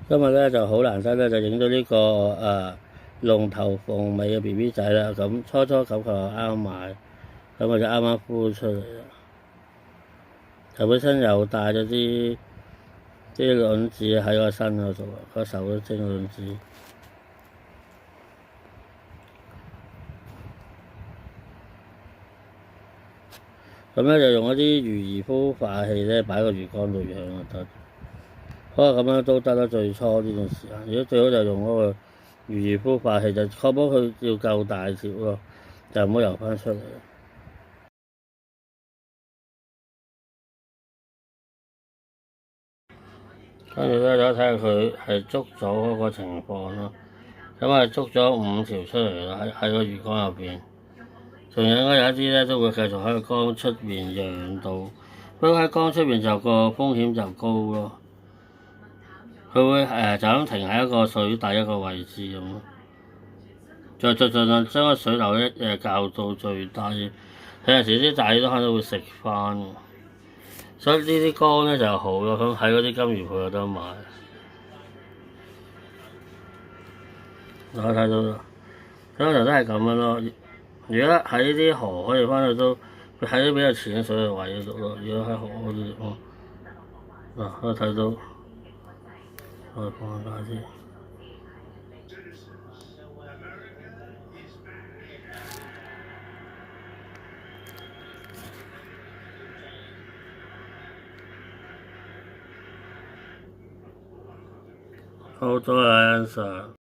今日咧就好難得咧，就影到呢個龍頭鳳尾嘅 BB 仔啦。咁初初咁佢就啱買，咁我就啱啱孵出嚟啦。佢本身又帶咗啲卵子喺個身嗰度啊，個手都蒸卵子。咁咧就用一啲魚兒孵化器咧，擺個魚缸度養就得。不過咁樣都得啦，最初呢段時間，如果最好就用嗰個魚兒孵化器，就確保佢要夠大條咯，就唔好游翻出嚟。跟住咧，就睇下佢係捉咗嗰個情況咯。咁啊，捉咗5條出嚟啦，喺個魚缸入邊。仲有應該有一啲咧都會繼續喺個缸出邊養到，不過喺缸出邊就個風險就高咯。佢會就咁停喺一個水底一個位置咁咯，就盡量將個水流咧校到最低。有陣時啲大魚都可能會食翻，所以呢啲缸咧就好咯。咁喺嗰啲金魚鋪有得買。大家睇到啦，通常都係咁樣咯。如果喺啲河可以翻去都，佢喺啲比較淺水嘅位度咯。如果喺河嗰啲地方，可以睇到，我放大啲。好多 answer。